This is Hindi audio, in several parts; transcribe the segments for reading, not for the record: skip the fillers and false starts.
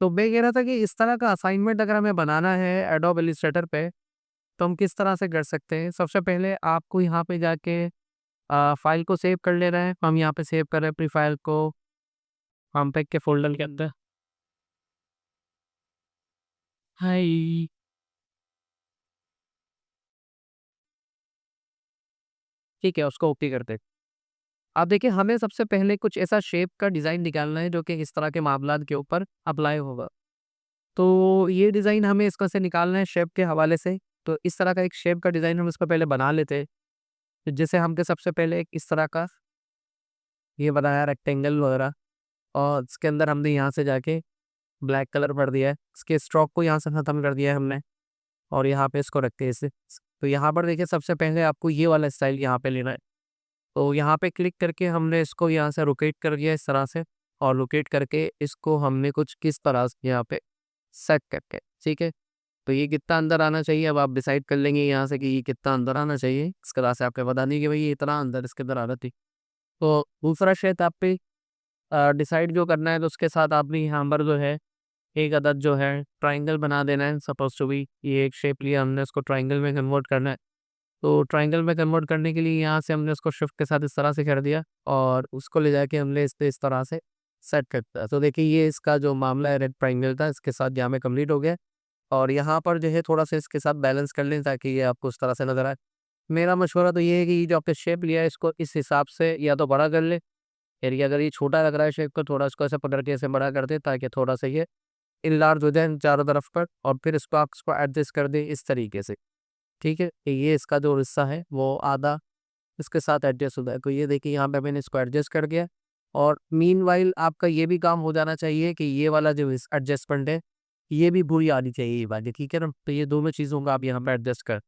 तो मैं कह रहा था कि इस तरह का असाइनमेंट अगर हमें बनाना है एडोब इलस्ट्रेटर पे, तो हम किस तरह से कर सकते हैं? सबसे पहले आपको यहाँ पे जाके फ़ाइल को सेव कर लेना है। हम यहाँ पे सेव कर रहे हैं अपनी फ़ाइल को कॉम्पैक्ट के फ़ोल्डर के अंदर। हाय! ठीक है, उसको ओके करते हैं। अब देखिए हमें सबसे पहले कुछ ऐसा शेप का डिज़ाइन निकालना है जो कि इस तरह के मामलात के ऊपर अप्लाई होगा। तो ये डिज़ाइन हमें इसका से निकालना है शेप के हवाले से। तो इस तरह का एक शेप का डिज़ाइन हम इसको पहले बना लेते हैं। तो जैसे हमने सबसे पहले एक इस तरह का ये बनाया रेक्टेंगल वगैरह और इसके अंदर हमने यहाँ से जाके ब्लैक कलर भर दिया है। इसके स्ट्रोक को यहाँ से ख़त्म कर दिया है हमने और यहाँ पे इसको रखते हैं ऐसे। तो यहाँ पर देखिए सबसे पहले आपको ये वाला स्टाइल यहाँ पे लेना है। तो यहाँ पे क्लिक करके हमने इसको यहाँ से रोटेट कर दिया इस तरह से और रोटेट करके इसको हमने कुछ किस तरह से यहाँ पे सेट करके, ठीक है? तो ये कितना अंदर आना चाहिए अब आप डिसाइड कर लेंगे यहाँ से कि ये कितना अंदर आना चाहिए। इस तरह से आपको बता दी कि भाई ये इतना अंदर इसके अंदर आना चाहिए। तो दूसरा शेप आप पे डिसाइड जो करना है तो उसके साथ आपने यहाँ पर जो है एक अदद जो है ट्रायंगल बना देना है। सपोज़ टू बी ये एक शेप लिया हमने उसको ट्रायंगल में कन्वर्ट करना है। तो ट्रायंगल में कन्वर्ट करने के लिए यहाँ से हमने उसको शिफ्ट के साथ इस तरह से कर दिया और उसको ले जाके हमने इस पे इस तरह से सेट कर दिया। तो देखिए ये इसका जो मामला है रेड ट्रायंगल था इसके साथ यहाँ पे कंप्लीट हो गया और यहाँ पर जो है थोड़ा-सा इसके साथ बैलेंस कर लें ताकि ये आपको उस तरह से नज़र आए। मेरा मशवरा तो ये है कि ये जो आपने शेप लिया है इसको इस हिसाब से या तो बड़ा कर लें, यानी अगर ये छोटा लग रहा है शेप तो थोड़ा इसको ऐसे पकड़ के ऐसे बड़ा कर दें ताकि थोड़ा-सा ये इनलार्ज हो जाए चारों तरफ पर और फिर इसको आप इसको एडजस्ट कर दें इस तरीके से। ठीक है? कि ये इसका जो हिस्सा है वो आधा इसके साथ एडजस्ट हो जाए। तो ये देखिए यहाँ पे मैंने इसको एडजस्ट कर दिया और मीनवाइल आपका ये भी काम हो जाना चाहिए कि ये वाला जो इस एडजस्टमेंट है, ये भी पूरी आनी चाहिए ये वाली, ठीक है ना? तो ये दोनों चीज़ों को आप यहाँ पे एडजस्ट कर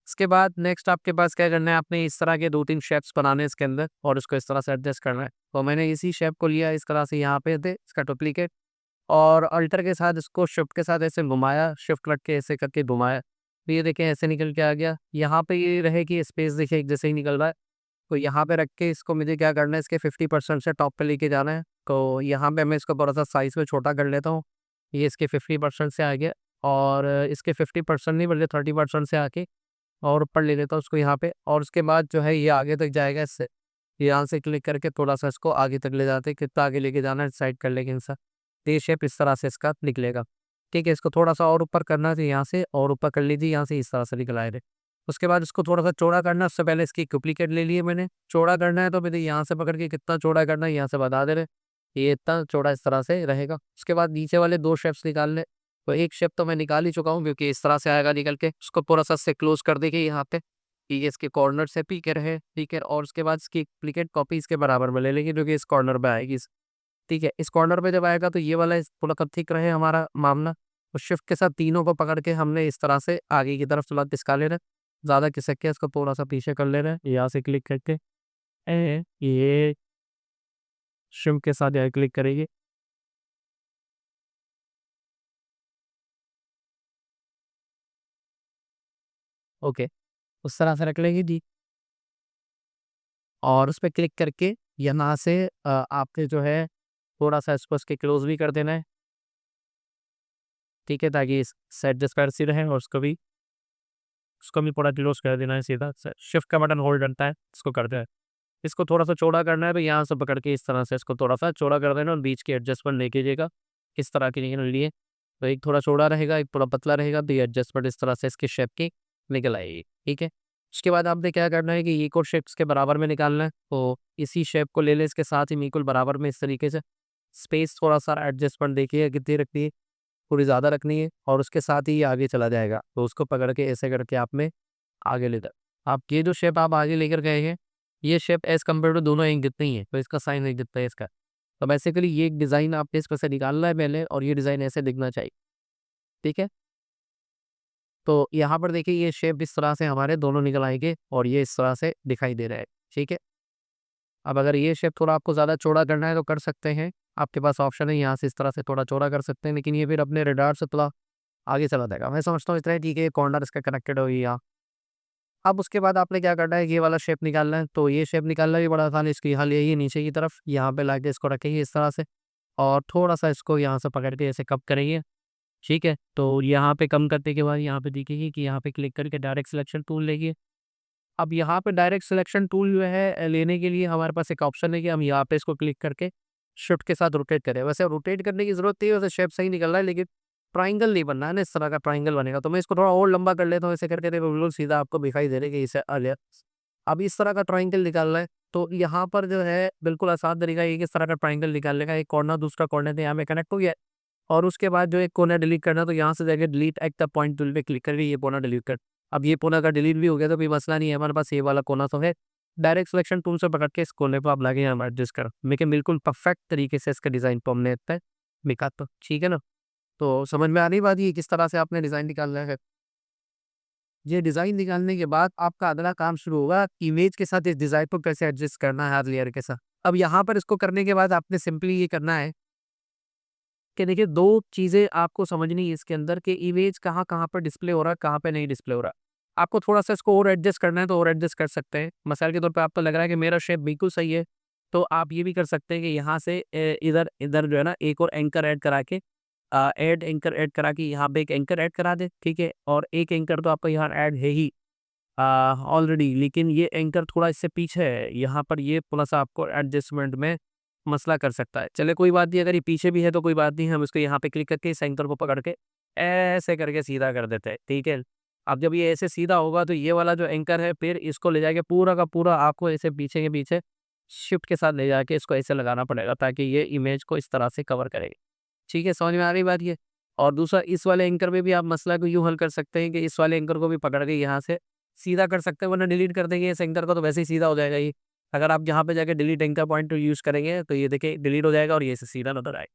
इसके बाद नेक्स्ट आपके पास क्या करना है, आपने इस तरह के 2-3 शेप्स बनाने हैं इसके अंदर और इसको इस तरह से एडजस्ट करना है। तो मैंने इसी शेप को लिया इस तरह से यहाँ पे थे, इसका डुप्लीकेट और अल्टर के साथ इसको शिफ्ट के साथ ऐसे घुमाया, शिफ्ट रख के ऐसे करके घुमाया। तो ये देखें ऐसे निकल के आ गया। यहाँ पे ये रहे कि स्पेस देखिए एक जैसे ही निकल रहा है। तो यहाँ पे रख के इसको मुझे क्या करना है इसके 50% से टॉप पे लेके जाना है। तो यहाँ पे मैं इसको थोड़ा-सा साइज़ में छोटा कर लेता हूँ। ये इसके 50% से आ गया और इसके 50% नहीं बल्कि 30% से आके और ऊपर ले लेता हूँ उसको यहाँ पे और उसके बाद जो है ये आगे तक जाएगा इससे। यहाँ से क्लिक करके थोड़ा-सा इसको आगे तक ले जाते हैं, कितना आगे लेके जाना है डिसाइड कर लेंगे इंसान। तो ये शेप इस तरह से इसका निकलेगा। ठीक है, इसको थोड़ा-सा और ऊपर करना है तो यहाँ से और ऊपर कर लीजिए, यहाँ से इस तरह से निकल आए रे। उसके बाद इसको थोड़ा-सा चौड़ा करना है, उससे पहले इसकी डुप्लीकेट ले लिए मैंने। चौड़ा करना है तो मैंने यहाँ से पकड़ के कितना चौड़ा करना है यहाँ से बता दे रहे। ये इतना चौड़ा इस तरह से रहेगा। उसके बाद नीचे वाले 2 शेप्स निकालने। तो एक शेप तो मैं निकाल ही चुका हूँ क्योंकि इस तरह से आएगा निकल के। उसको थोड़ा-सा इससे क्लोज़ कर देंगे यहाँ पे। ये इसके कॉर्नर से पीके रहे, ठीक है? और उसके बाद इसकी डुप्लीकेट कॉपी इसके बराबर में ले लेंगे जो कि इस कॉर्नर पे आएगी। ठीक है, इस कॉर्नर पे जब आएगा तो ये वाला इस थोड़ा-सा थिक रहे हमारा मामला। तो शिफ्ट के साथ तीनों को पकड़ के हमने इस तरह से आगे की तरफ थोड़ा खिसका लेना है। ज़्यादा खिसक के इसको थोड़ा-सा पीछे कर लेना है। यहाँ से क्लिक करके ये शिफ्ट के साथ यहाँ क्लिक करेंगे। ओके, उस तरह से रख लेंगे जी और उस पे क्लिक करके यहाँ से आपने जो है थोड़ा-सा इसको इसके क्लोज़ भी कर देना है। ठीक है, ताकि इस से एडजस्ट रहे और उसको भी थोड़ा क्लोज़ कर देना है सीधा से। शिफ्ट का बटन होल्ड रहता है, इसको कर दें। इसको थोड़ा-सा चौड़ा करना है तो यहाँ से पकड़ के इस तरह से इसको थोड़ा-सा चौड़ा कर देना और बीच की एडजस्टमेंट ले कीजिएगा। इस तरह की निकल लिए, तो एक थोड़ा चौड़ा रहेगा, एक थोड़ा पतला रहेगा, तो ये एडजस्टमेंट इस तरह से इसकी शेप की निकल आएगी, ठीक है? उसके बाद आपने क्या करना है कि ये को शेप इसके बराबर में निकालना है, तो इसी शेप को ले लें इसके साथ ही बिल्कुल बराबर में इस तरीके से। स्पेस थोड़ा-सा एडजस्टमेंट देखिए कितनी रखनी है, थोड़ी ज़्यादा रखनी है और उसके साथ ही ये आगे चला जाएगा। तो उसको पकड़ के ऐसे करके आपने आगे ले आप ये जो शेप आप आगे लेकर गए हैं, ये शेप एज़ कम्पेयर टू दोनों एक जितना ही है, तो इसका साइन एक जितना है इसका। तो बेसिकली ये एक डिज़ाइन आपने इसमें से निकालना है पहले और ये डिज़ाइन ऐसे दिखना चाहिए, ठीक है? तो यहाँ पर देखिए ये शेप इस तरह से हमारे दोनों निकल आएँगे और ये इस तरह से दिखाई दे रहा है, ठीक है? अब अगर ये शेप थोड़ा आपको ज़्यादा चौड़ा करना है तो कर सकते हैं, आपके पास ऑप्शन है यहाँ से इस तरह से थोड़ा चौड़ा कर सकते हैं, लेकिन ये फिर अपने रडार से थोड़ा आगे चला जाएगा। मैं समझता हूँ इतना ही ठीक है, ये कॉर्नर इसका कनेक्टेड हो गया। अब उसके बाद आपने क्या करना है, ये वाला शेप निकालना है, तो ये शेप निकालना भी बड़ा आसान है, इसकी हल यही है नीचे की तरफ, यहाँ पे लाके इसको रखेंगे इस तरह से और थोड़ा-सा इसको यहाँ से पकड़ के ऐसे कब करेंगे, ठीक है? तो यहाँ पे कम करने के बाद यहाँ पे देखिए कि यहाँ पे क्लिक करके डायरेक्ट सिलेक्शन टूल लेंगे। अब यहाँ पे डायरेक्ट सिलेक्शन टूल जो है लेने के लिए हमारे पास एक ऑप्शन है कि हम यहाँ पे इसको क्लिक करके शिफ्ट के साथ रोटेट करें। वैसे रोटेट करने की ज़रूरत नहीं है, वैसे शेप सही निकल रहा है, लेकिन ट्रायंगल नहीं बनना है ना, इस तरह का ट्रायंगल बनेगा। तो मैं इसको थोड़ा और लंबा कर लेता हूँ, ऐसे करके देखो बिल्कुल सीधा आपको दिखाई दे रहा है कि इसे आ गया। अब इस तरह का ट्रायंगल निकालना है, तो यहाँ पर जो है बिल्कुल आसान तरीका ये है कि इस तरह का ट्रायंगल निकालने का, एक कॉर्नर दूसरा कॉर्नर तो यहाँ पे कनेक्ट हो गया है। और उसके बाद जो एक कोना डिलीट करना है, तो यहाँ से जाके delete at the point tool पे क्लिक करके ये कोना डिलीट कर। अब ये कोना अगर डिलीट भी हो गया तो कोई मसला नहीं है, हमारे पास ये वाला कोना तो है। डायरेक्ट सिलेक्शन टूल से पकड़ के इस कोने पे आप लाके यहाँ एडजस्ट करो। लेकिन बिल्कुल परफेक्ट तरीके से इसका डिज़ाइन को हमने इतना निकाला, तो ठीक है ना? तो समझ में आ रही बात, ये किस तरह से आपने डिज़ाइन निकालना है। ये डिज़ाइन निकालने के बाद आपका अगला काम शुरू होगा, इमेज के साथ इस डिज़ाइन को कैसे एडजस्ट करना है हर लेयर के साथ। अब यहाँ पर इसको करने के बाद आपने सिंपली ये करना है कि देखिए 2 चीज़ें आपको समझनी है इसके अंदर, कि इमेज कहाँ-कहाँ पर डिस्प्ले हो रहा है, कहाँ पे नहीं डिस्प्ले हो रहा है। आपको थोड़ा-सा इसको और एडजस्ट करना है तो और एडजस्ट कर सकते हैं। मिसाल के तौर पे आपको लग रहा है कि मेरा शेप बिल्कुल सही है, तो आप ये भी कर सकते हैं कि यहाँ से इधर इधर जो है ना एक और एंकर ऐड करा के ऐड एंकर ऐड करा के यहाँ पे एक एंकर ऐड करा दें, ठीक है? और एक एंकर तो आपका यहाँ ऐड है ही ऑलरेडी, लेकिन ये एंकर थोड़ा इससे पीछे है, यहाँ पर ये थोड़ा-सा आपको एडजस्टमेंट में मसला कर सकता है। चलिए कोई बात नहीं, अगर ये पीछे भी है तो कोई बात नहीं, हम इसको यहाँ पे क्लिक करके इस एंकर को पकड़ के ऐसे करके सीधा कर देते हैं, ठीक है? अब जब ये ऐसे सीधा होगा तो ये वाला जो एंकर है फिर इसको ले जाके पूरा का पूरा आपको ऐसे पीछे के पीछे शिफ्ट के साथ ले जाके इसको ऐसे लगाना पड़ेगा, ताकि ये इमेज को इस तरह से कवर करे। ठीक है, समझ में आ रही बात ये? और दूसरा इस वाले एंकर में भी आप मसला को यूँ हल कर सकते हैं कि इस वाले एंकर को भी पकड़ के यहाँ से सीधा कर सकते हैं, वरना डिलीट कर देंगे इस एंकर को तो वैसे ही सीधा हो जाएगा ये। अगर आप यहाँ पे जाके डिलीट एंकर पॉइंट यूज़ करेंगे तो ये देखिए डिलीट हो जाएगा और ये सीधा नज़र आएगा।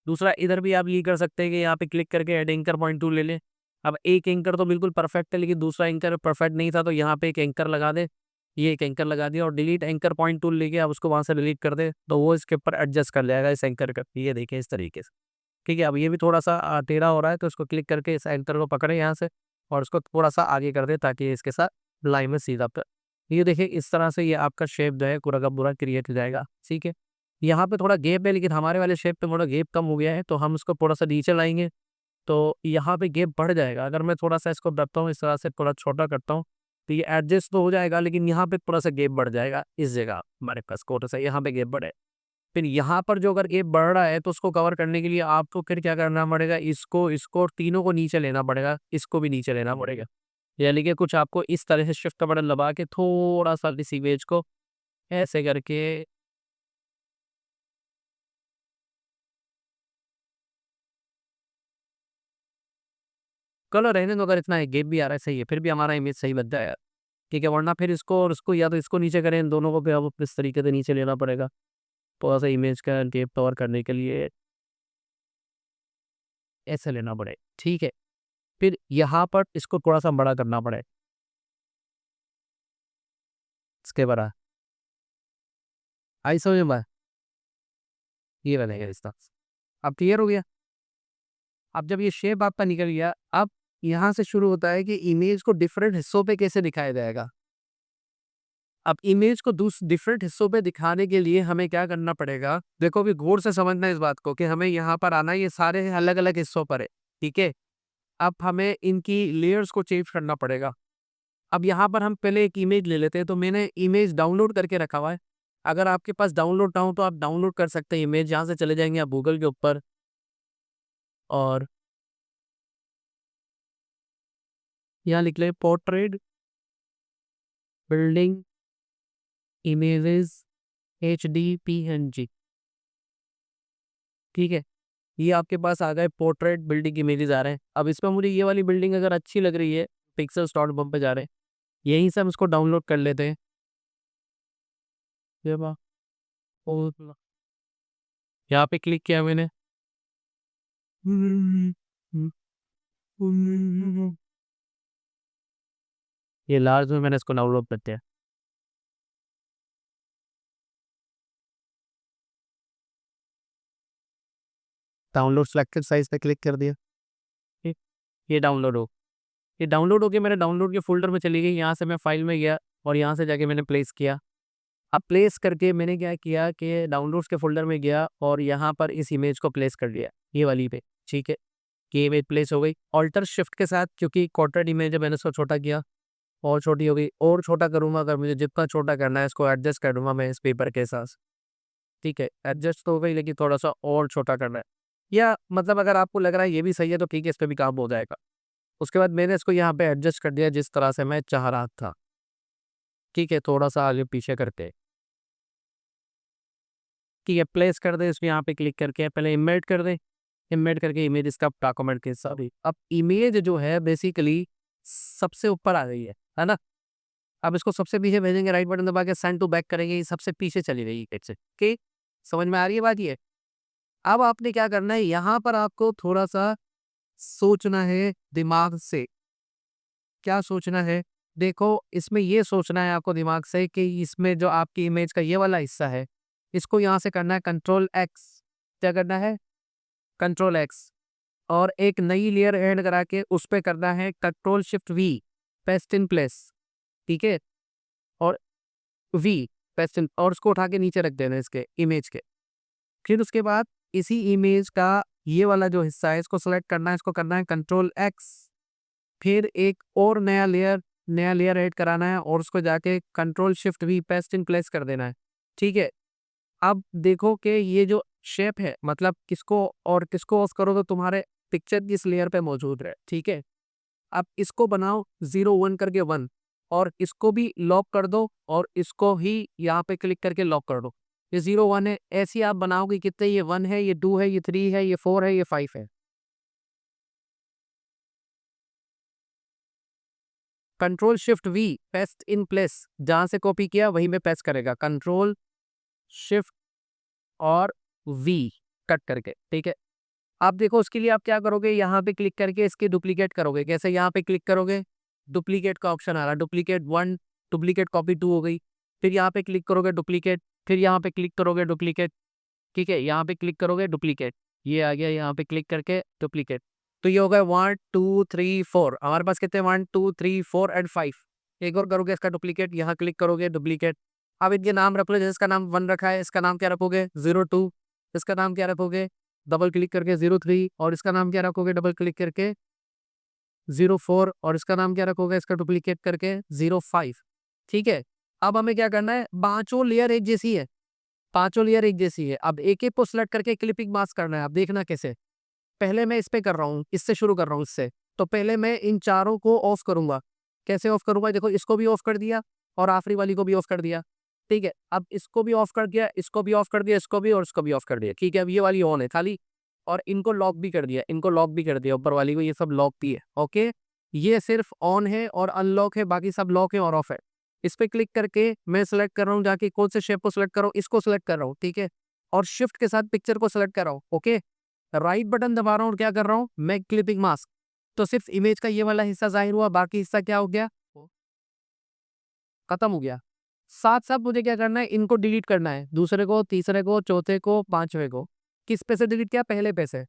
दूसरा इधर भी आप ये कर सकते हैं कि यहाँ पे क्लिक करके ऐड एंकर पॉइंट टूल ले लें। अब एक एंकर तो बिल्कुल परफेक्ट है, लेकिन दूसरा एंकर परफेक्ट नहीं था, तो यहाँ पे एक एंकर लगा दें। ये एक एंकर लगा दिया और डिलीट एंकर पॉइंट टूल लेके आप उसको वहाँ से डिलीट कर दें, तो वो इसके ऊपर एडजस्ट कर जाएगा इस एंकर का। ये देखिए इस तरीके से। ठीक है, अब ये भी थोड़ा-सा टेढ़ा हो रहा है, तो इसको क्लिक करके इस एंकर को पकड़ें यहाँ से और इसको थोड़ा-सा आगे कर दें, ताकि ये इसके साथ लाइन में सीधा प ये देखिए इस तरह से ये आपका शेप जो है पूरा का पूरा क्रिएट हो जाएगा, ठीक है। यहाँ पे थोड़ा गैप है, लेकिन हमारे वाले शेप पे थोड़ा गैप कम हो गया है, तो हम इसको थोड़ा-सा नीचे लाएँगे, तो यहाँ पे गैप बढ़ जाएगा। अगर मैं थोड़ा-सा इसको रखता हूँ, इस तरह से थोड़ा छोटा करता हूँ, तो ये एडजस्ट तो हो जाएगा, लेकिन यहाँ पे थोड़ा-सा गैप बढ़ जाएगा इस जगह हमारे पास थोड़ा-सा यहाँ पे गैप बढ़े। फिर यहाँ पर जो अगर गैप बढ़ रहा है, तो उसको कवर करने के लिए आपको फिर क्या करना पड़ेगा, इसको और तीनों को नीचे लेना पड़ेगा, इसको भी नीचे लेना पड़ेगा। यानी कि कुछ आपको इस तरह से शिफ्ट का बटन दबा के थोड़ा-सा इस इमेज को ऐसे करके कलर रहने दो, अगर इतना गैप भी आ रहा है सही है, फिर भी हमारा इमेज सही बन जाएगा। ठीक है, वरना फिर इसको और इसको या तो इसको नीचे करें, इन दोनों को फिर अब इस तरीके से नीचे लेना पड़ेगा। थोड़ा-सा इमेज का गैप कवर करने के लिए ऐसे लेना पड़े, ठीक है। फिर यहाँ पर इसको थोड़ा-सा बड़ा करना पड़े, इसके बड़ा। आई समझ में? ये बनेगा इस तरह से। अब क्लियर हो गया? अब जब ये शेप आपका निकल गया, अब यहाँ से शुरू होता है कि इमेज को डिफरेंट हिस्सों पे कैसे दिखाया जाएगा। अब इमेज को डिफरेंट हिस्सों पे दिखाने के लिए हमें क्या करना पड़ेगा? देखो अभी गौर से समझना इस बात को कि हमें यहाँ पर आना है, ये सारे अलग-अलग हिस्सों पर है, ठीक है? अब हमें इनकी लेयर्स को चेंज करना पड़ेगा। अब यहाँ पर हम पहले एक इमेज ले लेते हैं, तो मैंने इमेज डाउनलोड करके रखा हुआ है। अगर आपके पास डाउनलोड ना हो तो आप डाउनलोड कर सकते हैं इमेज, यहाँ से चले जाएँगे आप गूगल के ऊपर और यहाँ लिख लें पोर्ट्रेट बिल्डिंग इमेजेस एचडीपीएनजी, ठीक है? ये आपके पास आ गए पोर्ट्रेट बिल्डिंग इमेजेस आ रहे हैं। अब इसमें मुझे ये वाली बिल्डिंग अगर अच्छी लग रही है, पिक्सेल्स.com पे जा रहे हैं। यहीं से हम इसको डाउनलोड कर लेते हैं। ये बा और यहाँ पे क्लिक किया मैंने। ये लार्ज में मैंने इसको डाउनलोड कर दिया। डाउनलोड सिलेक्टेड साइज़ पे क्लिक कर दिया। ठीक, ये डाउनलोड हो ये डाउनलोड होके मेरे डाउनलोड के फ़ोल्डर में चली गई। यहाँ से मैं फ़ाइल में गया और यहाँ से जाके मैंने प्लेस किया। अब प्लेस करके मैंने क्या किया कि डाउनलोड्स के फ़ोल्डर में गया और यहाँ पर इस इमेज को प्लेस कर लिया, ये वाली पे, ठीक है। ये इमेज प्लेस हो गई। ऑल्टर शिफ्ट के साथ, क्योंकि क्वाड्रेंट इमेज है, मैंने इसको छोटा किया और छोटी हो गई। और छोटा करूँगा, अगर मुझे जितना छोटा करना है इसको एडजस्ट कर दूँगा मैं इस पेपर के साथ, ठीक है। एडजस्ट तो हो गई, लेकिन थोड़ा-सा और छोटा करना है। या मतलब अगर आपको लग रहा है ये भी सही है तो ठीक है, इस पे भी काम हो जाएगा। उसके बाद मैंने इसको यहाँ पे एडजस्ट कर दिया जिस तरह से मैं चाह रहा था, ठीक है, थोड़ा-सा आगे-पीछे करके। ठीक है, प्लेस कर दें, इसमें यहाँ पे क्लिक करके पहले इम्बेड कर दें, इम्बेड करके इमेज इसका डॉक्यूमेंट के साथ ही। अब इमेज जो है बेसिकली सबसे ऊपर आ गई है ना? अब इसको सबसे पीछे भेजेंगे, राइट बटन दबा के सेंड टू बैक करेंगे, ये सबसे पीछे चली गई इमेज से। ओके, समझ में आ रही है बात ये? अब आपने क्या करना है, यहाँ पर आपको थोड़ा-सा सोचना है दिमाग से। क्या सोचना है? देखो, इसमें ये सोचना है आपको दिमाग से कि इसमें जो आपकी इमेज का ये वाला हिस्सा है, इसको यहाँ से करना है कंट्रोल एक्स। क्या करना है? Control x. और एक नई लेयर ऐड करा के उस पे करना है control shift we, paste in place, ठीक है? और वी, पेस्ट इन, और उसको उठा के नीचे रख देना है इसके इमेज के। फिर उसके बाद इसी इमेज का ये वाला जो हिस्सा है इसको सेलेक्ट करना है, इसको करना है कंट्रोल एक्स। फिर एक और नया लेयर ऐड कराना है और उसको जाके control shift we, paste in place कर देना है, ठीक है। अब देखो कि ये जो शेप है, मतलब किसको और किसको ऑफ करो तो तुम्हारे पिक्चर किस लेयर पे मौजूद है, ठीक है। अब इसको बनाओ 0 1 करके 1, और इसको भी लॉक कर दो और इसको ही यहाँ पे क्लिक करके लॉक कर दो। ये 0 1 है, ऐसे ही आप बनाओगे कितने, ये 1 है, ये 2 है, ये 3 है, ये 4 है, ये 5 है। Control shift we, paste in place, जहां से कॉपी किया वहीं में पेस्ट करेगा, कंट्रोल शिफ्ट और वी, कट करके, ठीक है। आप देखो, उसके लिए आप क्या करोगे, यहाँ पे क्लिक करके इसकी डुप्लीकेट करोगे। कैसे? यहाँ पे क्लिक करोगे, डुप्लीकेट का ऑप्शन आ रहा है, डुप्लीकेट 1, डुप्लीकेट कॉपी 2 हो गई। फिर यहाँ पे क्लिक करोगे, डुप्लीकेट, फिर यहाँ पे क्लिक करोगे, डुप्लीकेट, ठीक है। यहाँ पे क्लिक करोगे, डुप्लीकेट, ये आ गया, यहाँ पे क्लिक करके डुप्लीकेट। तो ये हो गया 1 2 3 4, हमारे पास कितने, 1 2 3 4 एंड 5। एक और करोगे इसका डुप्लीकेट, यहाँ क्लिक करोगे, डुप्लीकेट। अब इनके नाम रख लो, जैसे इसका नाम 1 रखा है, इसका नाम क्या रखोगे, 02, इसका नाम क्या रखोगे, डबल क्लिक करके 03, और इसका नाम क्या रखोगे, डबल क्लिक करके 04, और इसका नाम क्या रखोगे, इसका डुप्लीकेट करके 05, ठीक है। अब हमें क्या करना है, पांचों लेयर एक जैसी है, पांचों लेयर एक जैसी है। अब एक एक को सिलेक्ट करके क्लिपिंग मास्क करना है। अब देखना कैसे, पहले मैं इस पे कर रहा हूँ, इससे शुरू कर रहा हूँ, इससे। तो पहले मैं इन चारों को ऑफ करूंगा। कैसे ऑफ करूंगा, देखो, इसको भी ऑफ कर दिया और आखिरी वाली को भी ऑफ कर दिया, ठीक है। अब इसको भी ऑफ कर दिया, इसको भी ऑफ कर दिया, इसको भी, और इसको भी ऑफ कर दिया, ठीक है। अब ये वाली ऑन है खाली, और इनको लॉक भी कर दिया, इनको लॉक भी कर दिया, ऊपर वाली को, ये सब लॉक भी है, ओके। ये सिर्फ ऑन है और अनलॉक है, बाकी सब लॉक है और ऑफ है। इस पे क्लिक करके मैं सिलेक्ट कर रहा हूँ, जाके कौन से शेप को सिलेक्ट कर रहा हूँ, इसको सिलेक्ट कर रहा हूँ, ठीक है। और शिफ्ट के साथ पिक्चर को सिलेक्ट कर रहा हूँ, ओके। राइट बटन दबा रहा हूँ और क्या कर रहा हूँ, मैं क्लिपिंग मास्क। तो सिर्फ इमेज का ये वाला हिस्सा जाहिर हुआ, बाकी हिस्सा क्या हो गया, खत्म हो गया। साथ साथ मुझे क्या करना है, इनको डिलीट करना है, दूसरे को, तीसरे को, चौथे को, पांचवे को। किस पे से डिलीट किया, पहले पे से,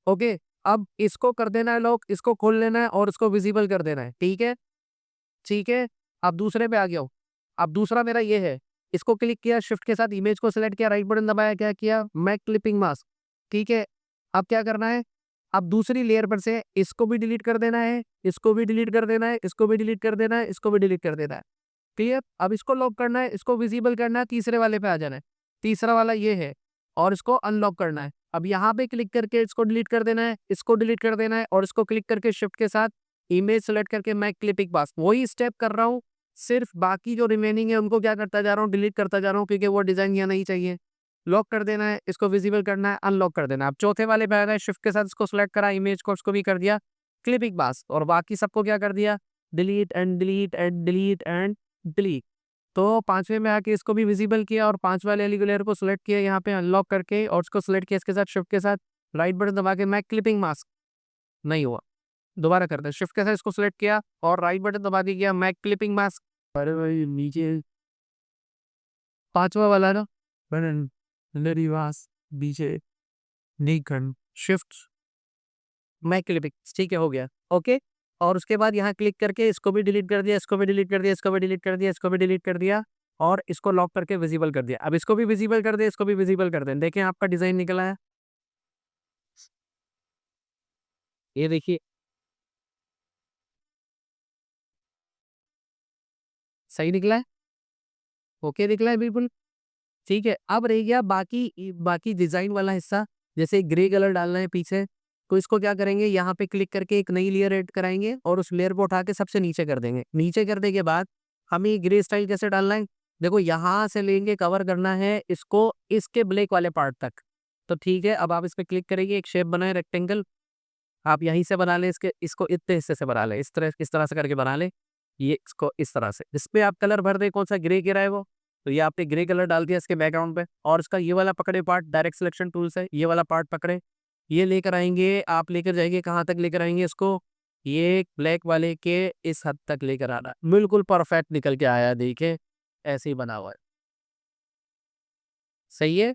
ओके। अब इसको कर देना है लॉक, इसको खोल लेना है और इसको विजिबल कर देना है, ठीक है, ठीक है। अब दूसरे पे आ गया हूँ। अब दूसरा मेरा ये है, इसको क्लिक किया, शिफ्ट के साथ इमेज को सिलेक्ट किया, राइट बटन दबाया, क्या किया, मैं क्लिपिंग मास्क, ठीक है। अब क्या करना है, अब दूसरी लेयर पर से इसको भी डिलीट कर देना है, इसको भी डिलीट कर देना है, इसको भी डिलीट कर देना है, इसको भी डिलीट कर देना है, क्लियर। अब इसको लॉक करना है, इसको विजिबल करना है, तीसरे वाले पे आ जाना है, तीसरा वाला ये है, और इसको अनलॉक करना है। अब यहाँ पे क्लिक करके इसको डिलीट कर देना है, इसको डिलीट कर देना है, और इसको क्लिक करके शिफ्ट के साथ इमेज सेलेक्ट करके मैं क्लिपिंग पास, वही स्टेप कर रहा हूँ। सिर्फ बाकी जो रिमेनिंग है उनको क्या करता जा रहा हूँ, डिलीट करता जा रहा हूँ, क्योंकि वो डिजाइन यहाँ नहीं चाहिए। लॉक कर देना है, इसको विजिबल करना है, अनलॉक कर देना है। अब चौथे वाले पे आ गए, शिफ्ट के साथ इसको सिलेक्ट करा, इमेज को उसको भी कर दिया क्लिपिंग पास, और बाकी सबको क्या कर दिया, delete and delete and delete and delete. तो पांचवे में आके इसको भी विजिबल किया और पांचवा वाले लेयर को सिलेक्ट किया, यहाँ पे अनलॉक करके, और उसको सिलेक्ट किया इसके साथ, शिफ्ट के साथ राइट बटन दबा के मैं क्लिपिंग मास्क, नहीं हुआ। दोबारा करते हैं, शिफ्ट के साथ इसको सिलेक्ट किया और राइट बटन दबा दिया, मैं क्लिपिंग मास्क। अरे भाई नीचे पांचवा वाला ना, रिवास पीछे निखंड शिफ्ट, मैं क्लिपिंग, ठीक है, हो गया, ओके। और उसके बाद यहाँ क्लिक करके इसको भी डिलीट कर दिया, इसको भी डिलीट कर दिया, इसको भी डिलीट कर दिया, इसको भी डिलीट कर दिया, और इसको लॉक करके विजिबल कर दिया। अब इसको भी विजिबल कर दें, इसको भी विजिबल कर दें। देखें आपका डिज़ाइन निकला है। ये देखिए, सही निकला है? ओके निकला है बिल्कुल। ठीक है, अब रह गया बाकी डिज़ाइन वाला हिस्सा। जैसे ग्रे कलर डालना है पीछे, तो इसको क्या करेंगे, यहाँ पे क्लिक करके एक नई लेयर ऐड कराएँगे और उस लेयर को उठा के सबसे नीचे कर देंगे। नीचे करने के बाद हमें ये ग्रे स्टाइल कैसे डालना है? देखो यहाँ से लेंगे, कवर करना है इसको इसके ब्लैक वाले पार्ट तक। तो ठीक है, अब आप इस पे क्लिक करेंगे, एक शेप बनाएँ रेक्टेंगल। आप यहीं से बना लें, इसको इतने हिस्से से बना लें, इस तरह से करके बना लें। ये इसको इस तरह से। इस पे आप कलर भर दें, कौन-सा ग्रे कह रहा है वो। तो ये आपने ग्रे कलर डाल दिया इसके बैकग्राउंड पे और इसका ये वाला पकड़े पार्ट, डायरेक्ट सिलेक्शन टूल से ये वाला पार्ट पकड़े। ये लेकर आएँगे, आप लेकर जाएँगे कहाँ तक लेकर आएँगे इसको? ये ब्लैक वाले के इस हद तक लेकर आना। बिल्कुल परफेक्ट निकल के आया, देखिए ऐसे ही बना हुआ है। सही है?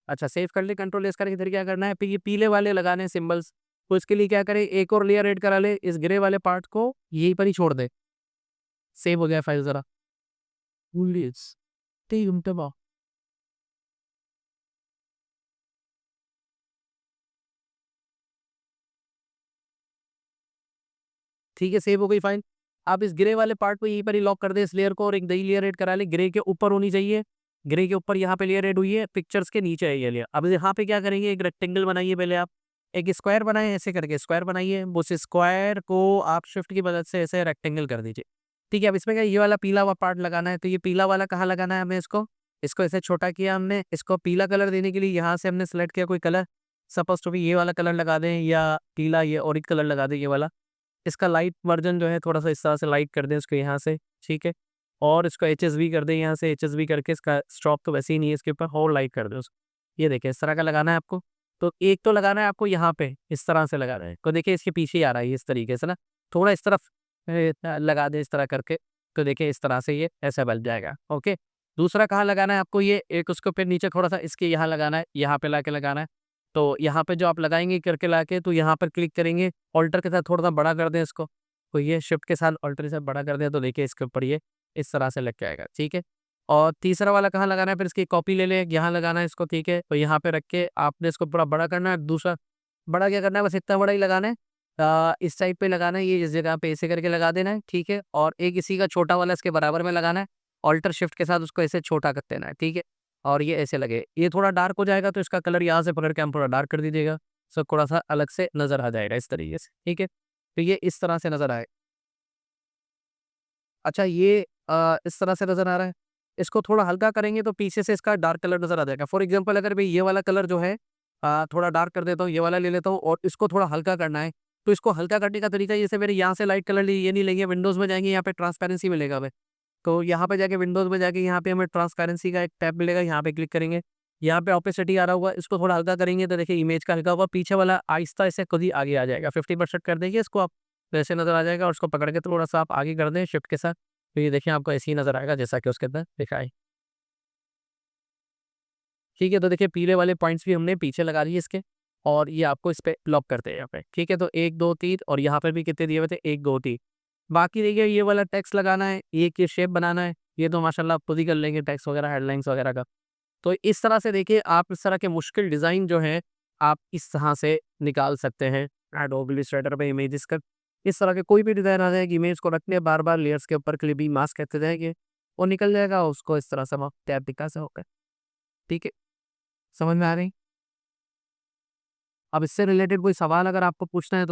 अच्छा, सेव कर लें, कंट्रोल एस करके फिर क्या करना है, फिर ये पीले वाले लगाने हैं सिंबल्स। तो इसके लिए क्या करें, एक और लेयर ऐड करा लें, इस ग्रे वाले पार्ट को यहीं पर ही छोड़ दें। सेव हो गया फाइल ज़रा। Julius, Tejumtaba। ठीक है, सेव हो गई फाइल। आप इस ग्रे वाले पार्ट को यहीं पर ही लॉक कर दें इस लेयर को और एक नई लेयर ऐड करा लें, ग्रे के ऊपर होनी चाहिए। ग्रे के ऊपर यहाँ पे लेयर ऐड हुई है, पिक्चर्स के नीचे है ये लेयर। अब यहाँ पे क्या करेंगे, एक रेक्टेंगल बनाइए पहले आप। एक स्क्वायर बनाएँ, ऐसे करके स्क्वायर बनाइए। उस स्क्वायर को आप शिफ्ट की मदद से ऐसे रेक्टेंगल कर दीजिए। ठीक है, अब इसमें क्या ये वाला पीला हुआ पार्ट लगाना है, तो ये पीला वाला कहाँ लगाना है हमें इसको? इसको ऐसे छोटा किया हमने, इसको पीला कलर देने के लिए यहाँ से हमने सेलेक्ट किया कोई कलर। सपोज़ टू बी ये वाला कलर लगा दें या पीला ये ऑरेंज कलर लगा दें ये वाला। इसका लाइट वर्ज़न जो है थोड़ा-सा इस तरह से लाइट कर दें इसको यहाँ से, ठीक है? और इसको एचएसवी कर दें यहाँ से, एचएसवी करके इसका स्ट्रोक तो वैसे ही नहीं है इसके ऊपर, और लाइट कर दें उसको। ये देखिए इस तरह का लगाना है आपको। तो एक तो लगाना है आपको यहाँ पे, इस तरह से लगाना है। तो देखिए इसके पीछे ही आ रहा है ये इस तरीके से ना, थोड़ा इस तरफ लगा दें इस तरह करके, तो देखिए इस तरह से ये ऐसा बन जाएगा, ओके? दूसरा कहाँ लगाना है आपको, ये एक उसको फिर नीचे थोड़ा-सा इसके यहाँ लगाना है, यहाँ पे लाके लगाना है। तो यहाँ पे जो आप लगाएँगे करके लाके, तो यहाँ पर क्लिक करेंगे, ऑल्टर के साथ थोड़ा-सा बड़ा कर दें इसको। तो ये शिफ्ट के साथ ऑल्टर के साथ बड़ा कर दिया, तो देखिए इसके ऊपर ये इस तरह से लग के आएगा, ठीक है? और तीसरा वाला कहाँ लगाना है, फिर इसकी कॉपी ले लें, यहाँ लगाना है इसको, ठीक है? तो यहाँ पे रख के आपने इसको पूरा बड़ा करना है। दूसरा बड़ा क्या करना है, बस इतना बड़ा ही लगाना है। इस साइड पे लगाना है, ये इस जगह पे ऐसे करके लगा देना है, ठीक है? और एक इसी का छोटा वाला इसके बराबर में लगाना है, ऑल्टर शिफ्ट के साथ उसको ऐसे छोटा कर देना है, ठीक है? और ये ऐसे लगे। ये थोड़ा डार्क हो जाएगा तो इसका कलर यहाँ से पकड़ के हम थोड़ा डार्क कर दीजिएगा, सो थोड़ा-सा अलग से नज़र आ जाएगा इस तरीके से, ठीक है? तो ये इस तरह से नज़र आए। अच्छा, ये इस तरह से नज़र आ रहा है। इसको थोड़ा हल्का करेंगे तो पीछे से इसका डार्क कलर नज़र आ जाएगा। फॉर एग्ज़ाम्पल अगर मैं ये वाला कलर जो है थोड़ा डार्क कर देता हूँ, ये वाला ले लेता हूँ और इसको थोड़ा हल्का करना है। तो इसको हल्का करने का तरीका, जैसे मैंने यहाँ से लाइट कलर ली, ये नहीं लेंगे, विंडोज़ में जाएँगे, यहाँ पे ट्रांसपेरेंसी मिलेगा हमें। तो यहाँ पे जाके विंडोज़ में जाके यहाँ पे हमें ट्रांसपेरेंसी का एक टैब मिलेगा, यहाँ पे क्लिक करेंगे। यहाँ पे ओपेसिटी आ रहा होगा, इसको थोड़ा हल्का करेंगे तो देखिए इमेज का हल्का होगा, पीछे वाला आहिस्ता से खुद ही आगे आ जाएगा। 50% कर देंगे इसको आप, तो ऐसे नज़र आ जाएगा और उसको पकड़ के थोड़ा-सा आप आगे कर दें शिफ्ट के साथ, तो ये देखिए आपको ऐसे ही नज़र आएगा जैसा कि उसके अंदर लिखा है। ठीक है, तो देखिए पीले वाले पॉइंट्स भी हमने पीछे लगा दिए इसके और ये आपको इस पे लॉक करते हैं यहाँ पे। ठीक है, तो 1, 2, 3 और यहाँ पर भी कितने दिए हुए थे, 1, 2, 3। बाकी देखिए ये वाला टेक्स्ट लगाना है, ये शेप बनाना है, ये तो माशाल्लाह आप खुद ही कर लेंगे टेक्स्ट वगैरह, हेडलाइन्स वगैरह का। तो इस तरह से देखिए आप इस तरह के मुश्किल डिज़ाइन जो हैं, आप इस तरह से निकाल सकते हैं एडोब इलस्ट्रेटर पे इमेजेस का। इस तरह के कोई भी डिज़ाइन आ जाएगी, इमेज को रखने बार-बार लेयर्स के ऊपर क्लिपिंग मास्क कहते जाएँगे, वो निकल जाएगा, उसको इस तरह से हम टैब दिखा से होकर। ठीक है, समझ में आ रही? अब इससे रिलेटेड कोई सवाल अगर आपको पूछना है तो